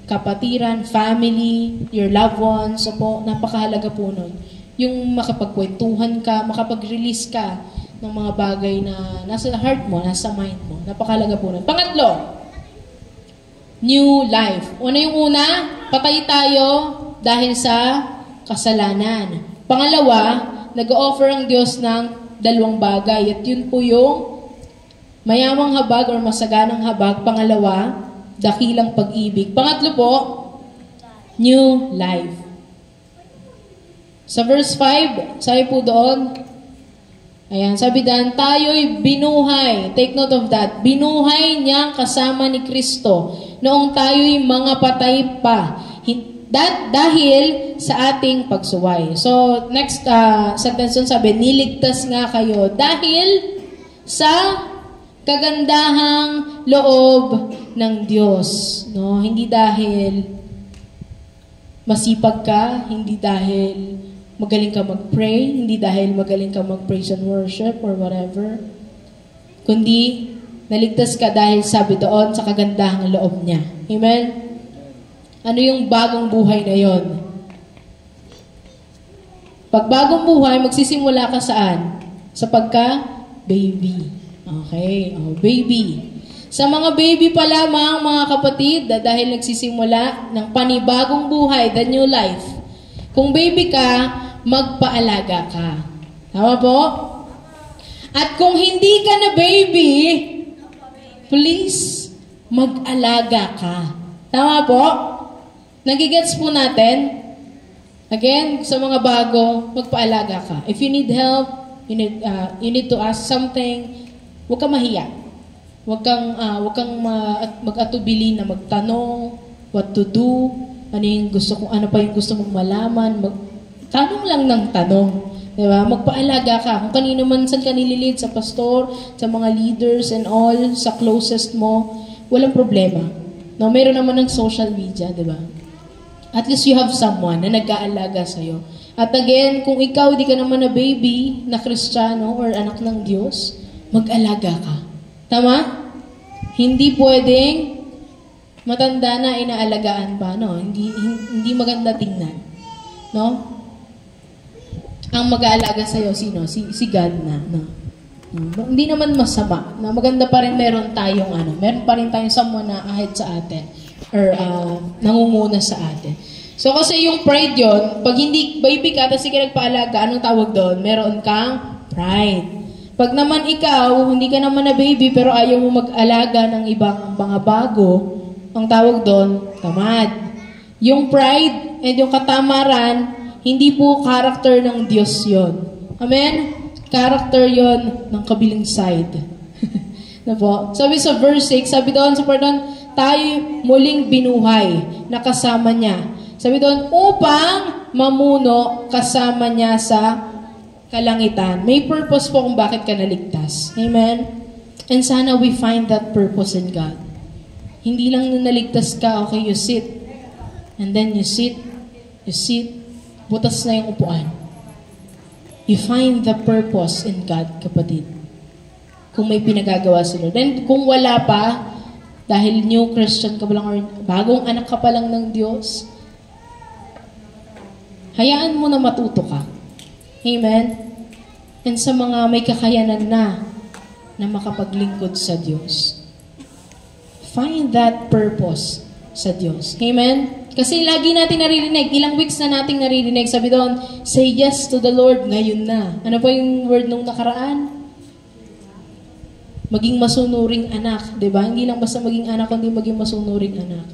kapatiran, family, your loved ones. So po, napakahalaga po nun. Yung makapagkwentuhan ka, makapag-release ka ng mga bagay na nasa heart mo, nasa mind mo. Napakahalaga po nun. Pangatlo, new life. Yung una, patay tayo dahil sa kasalanan. Pangalawa, nag-offer ang Diyos ng dalawang bagay. At yun po yung mayamang habag or masaganang habag. Pangalawa, dakilang pag-ibig. Pangatlo po, new life. Sa verse 5, sabi po doon, sabi doon, tayo'y binuhay. Take note of that. Binuhay niya kasama ni Kristo noong tayo'y mga patay pa. Dahil sa ating pagsuway. So, next sentence yun sabi, niligtas nga kayo dahil sa kagandahang loob ng Diyos. No? Hindi dahil masipag ka, hindi dahil magaling ka mag-pray, hindi dahil magaling ka mag-praise and worship or whatever. Kundi, naligtas ka dahil sabi doon sa kagandahang loob niya. Amen? Ano yung bagong buhay na yon? Pag bagong buhay, magsisimula ka saan? Sa pagka-baby. Okay, baby. Sa mga baby pa lamang, mga kapatid, dahil nagsisimula ng panibagong buhay, the new life. Kung baby ka, magpaalaga ka. Tama po? At kung hindi ka na baby, please, mag-alaga ka. Tama po? Nagigets po natin? Again, sa mga bago, magpaalaga ka. If you need help, you need to ask something, huwag kang mahiya. Huwag kang mag-atubili na magtanong, what to do, ano pa yung gusto mong malaman, tanong lang ng tanong. Diba? Magpaalaga ka. Kung kanino man saan ka nililid, sa pastor, sa mga leaders and all, sa closest mo, walang problema. No, meron naman ng social media, diba? At least you have someone na nag-aalaga sa'yo. At again, kung ikaw di ka naman na baby, na Kristiyano or anak ng Diyos, mag-alaga ka. Tama? Hindi pwedeng matanda na inaalagaan pa, no? Hindi maganda tingnan. No? Ang mag-aalaga sa'yo, sino? Si God na, no? Hindi naman masama. Na maganda pa rin meron pa rin tayong someone na ahead sa atin or nangunguna sa atin. So kasi yung pride yon, pag hindi baby ka, tapos hindi ka nagpaalaga, anong tawag doon? Meron kang pride. Pag naman ikaw, hindi ka naman na baby, pero ayaw mo mag-alaga ng ibang mga bago, ang tawag doon, tamad. Yung pride and yung katamaran, hindi po character ng Diyos yon. Amen? Character yon ng kabilang side. Na po? Sabi sa verse 6, sabi doon sa pardon, tayo muling binuhay na kasama niya. Sabi doon, upang mamuno kasama niya sa kalangitan. May purpose po kung bakit ka naligtas. Amen? And sana we find that purpose in God. Hindi lang naligtas ka, okay, you sit. And then you sit, butas na yung upuan. You find the purpose in God, kapatid. Kung may pinagagawa si Lord. Then kung wala pa, dahil new Christian ka pa lang or bagong anak ka pa lang ng Diyos, hayaan mo na matuto ka. Amen? And sa mga may kakayanan na makapaglingkod sa Diyos, Find that purpose sa Diyos. Amen? Kasi lagi natin naririnig, ilang weeks na nating naririnig, sabi doon, say yes to the Lord ngayon na. Ano po yung word nung nakaraan? Maging masunuring anak, di ba? Hindi lang basta maging anak, kundi maging masunuring anak.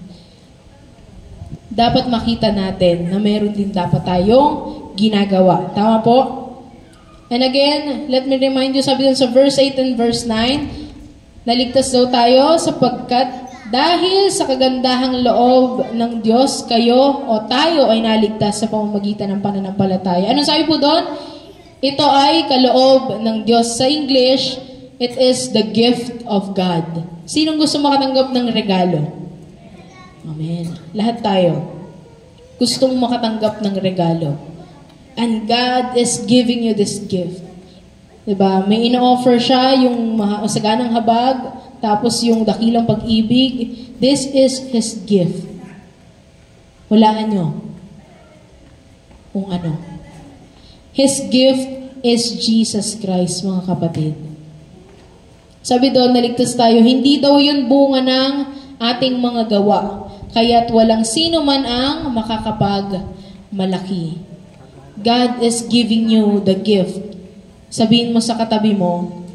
Dapat makita natin na meron din dapat tayong ginagawa. Tama po? And again, let me remind you, sabi doon sa verse 8 and verse 9, naligtas daw tayo sapagkat dahil sa kagandahang loob ng Diyos, kayo o tayo ay naligtas sa pamamagitan ng pananampalataya. Anong sabi po doon? Ito ay kaloob ng Diyos. Sa English, it is the gift of God. Sinong gusto makatanggap ng regalo? Amen. Lahat tayo gustong makatanggap ng regalo. And God is giving you this gift. Diba? May ino-offer siya, yung masaganang habag, tapos yung dakilang pag-ibig. This is His gift. Walaan nyo kung ano. His gift is Jesus Christ, mga kapatid. Sabi doon, naligtas tayo, hindi daw yun bunga ng ating mga gawa, kaya't walang sino man ang makakapag-malaki. God is giving you the gift. Sabihin mo sa katabi mo,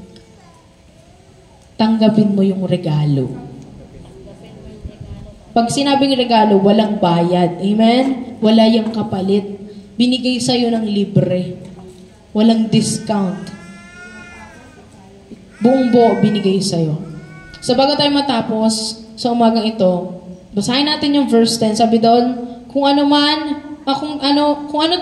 tanggapin mo yung regalo. Pag sinabing regalo, walang bayad. Amen? Wala yung kapalit. Binigay sa'yo ng libre. Walang discount. Buong buo binigay sa'yo. So bago tayo matapos sa umagang ito, basahin natin yung verse 10. Sabi doon, kung ano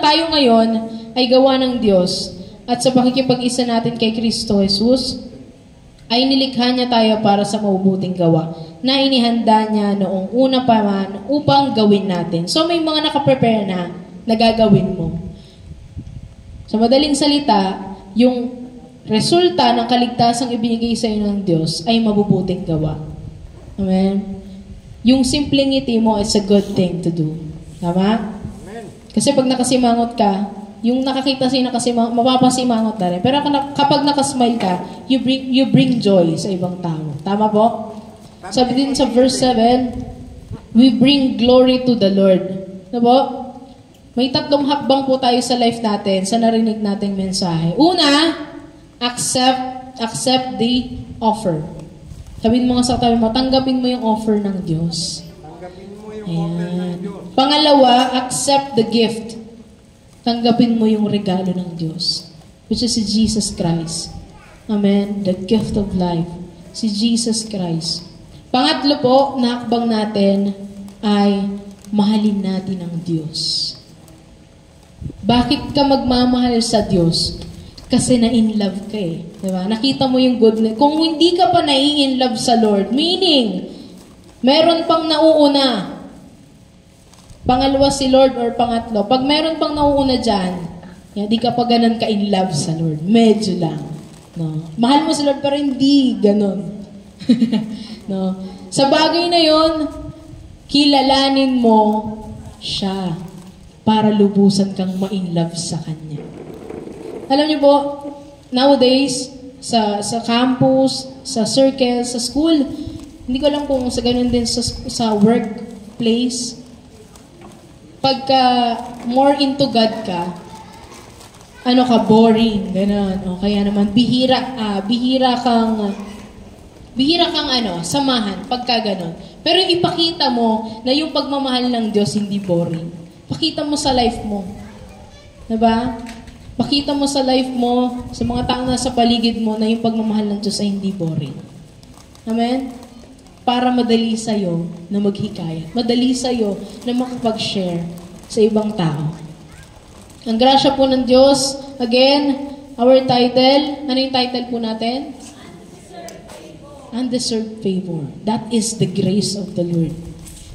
tayo ngayon ay gawa ng Diyos at sa pakikipag-isa natin kay Kristo Jesus, ay nilikha niya tayo para sa mabubuting gawa na inihanda niya noong una pa man upang gawin natin. So may mga nakaprepare na gagawin mo. Sa madaling salita, yung resulta ng kaligtasang ibinigay sa iyo ng Diyos ay mabubuting gawa. Amen? Yung simpleng ngiti mo is a good thing to do. Tama? Amen. Kasi pag nakasimangot ka, yung nakakita sa'yo mapapasimangot na rin. Pero kapag nakasmile ka, you bring joy sa ibang tao. Tama po? Sabi din sa verse 7, we bring glory to the Lord. Tama po? May tatlong hakbang po tayo sa life natin, sa narinig nating mensahe. Una, accept the offer. Sabihin mo nga sa katabi mo, tanggapin mo yung offer ng Diyos. Tanggapin mo yung offer ng Diyos. Pangalawa, accept the gift. Tanggapin mo yung regalo ng Diyos, which is si Jesus Christ. Amen? The gift of life. Si Jesus Christ. Pangatlo po, na hakbang natin ay mahalin natin ang Diyos. Bakit ka magmamahal sa Diyos? Kasi na-in-love ka eh. Diba? Nakita mo yung goodness. Kung hindi ka pa na-in-love sa Lord, meaning, meron pang nauuna. Pangalawa si Lord or pangatlo. Pag meron pang nauuna dyan, di ka pa ganun ka-in-love sa Lord. Medyo lang. No? Mahal mo si Lord pero hindi ganun. No? Sa bagay na yon, kilalanin mo siya para lubusan kang ma-in-love sa Kanya. Alam niyo po, nowadays, sa campus, sa circle, sa school, hindi ko alam kung sa ganun din sa workplace, pagka more into God ka, boring, ganun. O kaya naman, bihira kang samahan, pagka ganun. Pero ipakita mo na yung pagmamahal ng Diyos hindi boring. Pakita mo sa life mo. Diba? Pakita mo sa life mo, sa mga taong nasa paligid mo, na yung pagmamahal ng Diyos ay hindi boring. Amen? Para madali sa'yo na maghikayat. Madali sa'yo na makapag-share sa ibang tao. Ang grasya po ng Diyos, again, our title, ano yung title po natin? Undeserved favor. That is the grace of the Lord.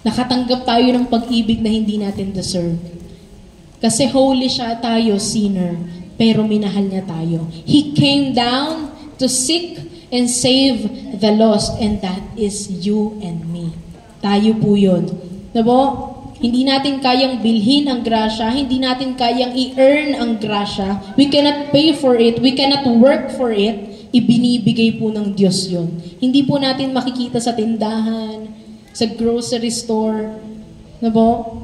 Nakatanggap tayo ng pag-ibig na hindi natin deserve. Kasi holy siya, tayo, sinner. Pero minahal niya tayo. He came down to seek and save the lost, and that is you and me. Tayo po yun. Diba? Hindi natin kayang bilhin ang grasya, hindi natin kayang i-earn ang grasya. We cannot pay for it, we cannot work for it. ibinibigay po ng Diyos yun. Hindi po natin makikita sa tindahan, sa grocery store, na po,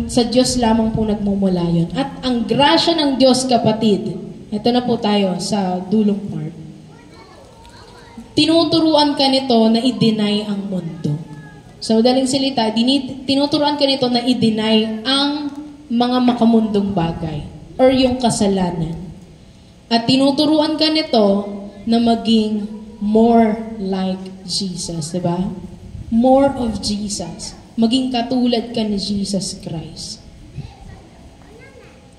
sa Diyos lamang po nagmumula yun. At ang grasya ng Diyos, kapatid, ito na po tayo sa dulong part. Tinuturuan ka nito na i-deny ang mundo. So, madaling salita, tinuturuan ka nito na i-deny ang mga makamundong bagay or yung kasalanan. At tinuturuan ka nito na maging more like Jesus, di ba? More of Jesus. Maging katulad ka ni Jesus Christ.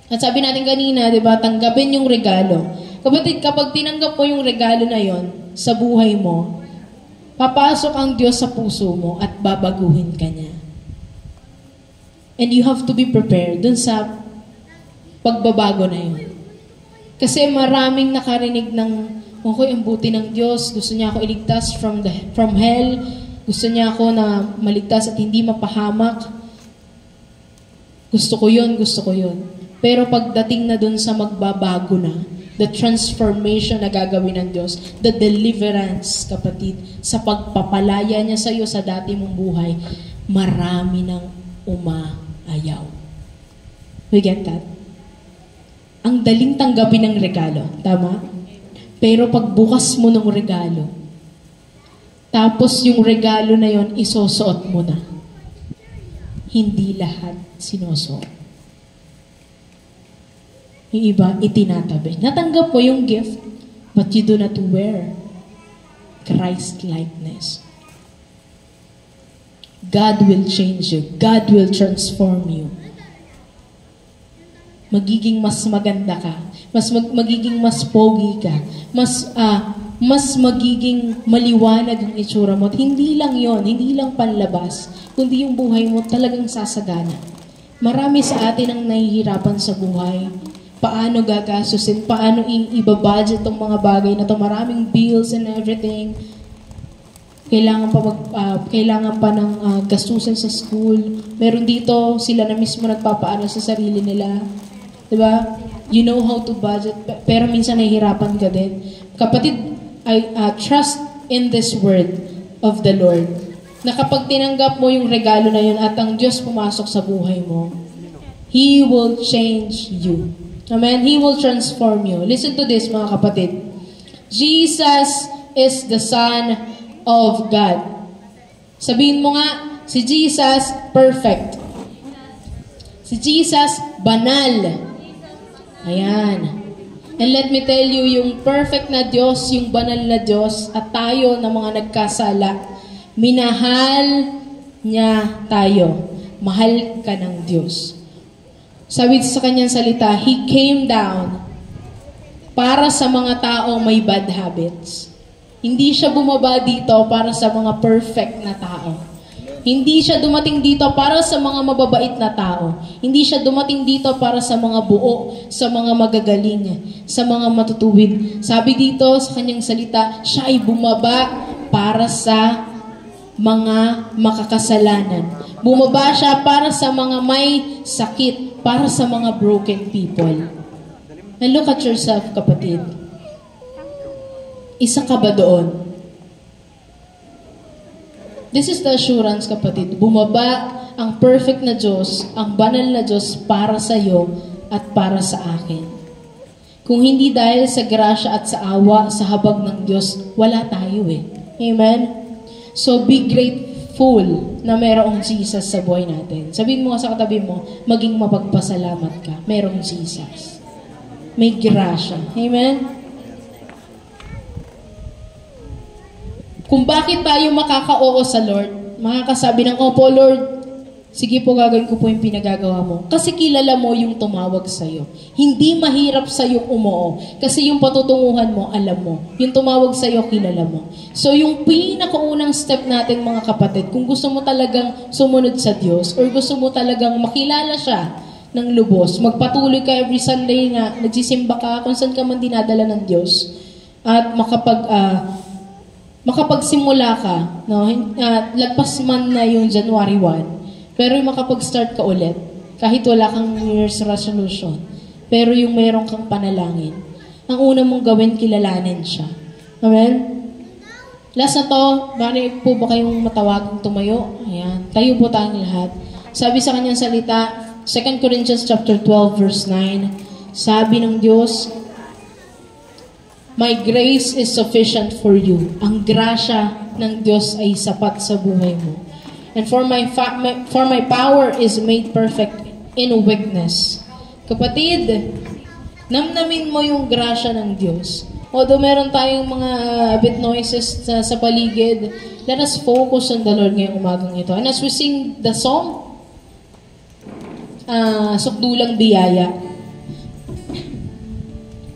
At sabi natin kanina, di ba, tanggapin yung regalo. Kapatid, kapag tinanggap mo yung regalo na yon sa buhay mo, papasok ang Diyos sa puso mo at babaguhin ka niya. And you have to be prepared dun sa pagbabago na yun. Kasi maraming nakarinig ng, okay, ang buti ng Diyos, gusto niya ako iligtas from hell, gusto niya ako na maligtas at hindi mapahamak. Gusto ko yun, gusto ko yun. Pero pagdating na dun sa magbabago na, the transformation na gagawin ng Diyos, the deliverance, kapatid, sa pagpapalaya niya sa iyo sa dati mong buhay, marami nang umaayaw. We get that? Ang daling tanggapin ng regalo. Tama? Pero pagbukas mo ng regalo, tapos yung regalo na yon isusuot mo na. Hindi lahat sinusuot. Yung iba, itinatabi. Natanggap mo yung gift, but you do not wear Christ-likeness. God will change you. God will transform you. Magiging mas maganda ka. Magiging mas pogi ka. Mas magiging maliwanag ang itsura mo. At hindi lang yon, hindi lang panlabas, kundi yung buhay mo talagang sasagana. Marami sa atin ang nahihirapan sa buhay. Paano gagastusin? Paano i-budget tong mga bagay na to? Maraming bills and everything. Kailangan pa ng gastusin sa school. Meron dito, sila na mismo nagpapaaral sa sarili nila. Diba? You know how to budget, pero minsan nahihirapan ka din. Kapatid, I trust in this word of the Lord, na kapag tinanggap mo yung regalo na yun at ang Diyos pumasok sa buhay mo, He will change you. Amen? He will transform you. Listen to this, mga kapatid. Jesus is the Son of God. Sabihin mo nga, si Jesus, perfect. Si Jesus, banal. Ayan. And let me tell you, yung perfect na Diyos, yung banal na Diyos, at tayo na mga nagkasala, minahal niya tayo. Mahal ka ng Diyos. Sabi sa kanyang salita, He came down para sa mga taong may bad habits. Hindi siya bumaba dito para sa mga perfect na tao. Hindi siya dumating dito para sa mga mababait na tao. Hindi siya dumating dito para sa mga buo, sa mga magagaling, sa mga matutuwid. Sabi dito sa kanyang salita, siya ay bumaba para sa mga makakasalanan. Bumaba siya para sa mga may sakit, para sa mga broken people. And look at yourself, kapatid. Isa ka ba doon? This is the assurance, kapatid. Bumaba ang perfect na Diyos, ang banal na Diyos para sa iyo at para sa akin. Kung hindi dahil sa grasya at sa awa, sa habag ng Diyos, wala tayo eh. Amen? So be grateful na mayroong Jesus sa buhay natin. Sabihin mo sa katabi mo, maging mapagpasalamat ka. Mayroong Jesus. May grasya. Amen? Kung bakit tayo makaka-oo sa Lord, makakasabi ng, opo Lord, sige po, gagawin ko po yung pinagagawa mo. Kasi kilala mo yung tumawag sa'yo. Hindi mahirap sa'yo umoo. Kasi yung patutunguhan mo, alam mo. Yung tumawag sa'yo, kilala mo. So yung pinakaunang step natin, mga kapatid, kung gusto mo talagang sumunod sa Diyos, or gusto mo talagang makilala siya ng lubos, magpatuloy ka every Sunday na nagsisimba ka, kung saan ka man dinadala ng Diyos, at makapagsimula ka, no? Lagpas man na yung January 1, pero yung makapag-start ka ulit, kahit wala kang New Year's resolution, pero yung mayroon kang panalangin, ang una mong gawin, kilalanin siya. Amen? Last na to, bari po ba kayong matawagang tumayo? Ayan. Tayo po tayong lahat. Sabi sa kanyang salita, 2 Corinthians chapter 12, verse 9, sabi ng Diyos, my grace is sufficient for you. Ang grasya ng Diyos ay sapat sa buhay mo. And for my power is made perfect in weakness. Kapatid, namnamin mo yung grasya ng Diyos. Although meron tayong mga bit noises sa paligid, let us focus on the Lord ngayong umagang ito. And as we sing the song, Sukdulang Biyaya,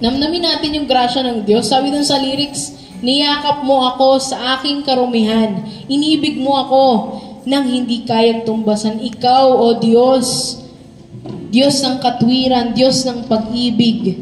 namnamin natin yung grasya ng Diyos. Sabi dun sa lyrics, niyakap mo ako sa aking karumihan. Inibig mo ako nang hindi kayang tumbasan. Ikaw, O Diyos, Diyos ng katwiran, Diyos ng pag-ibig.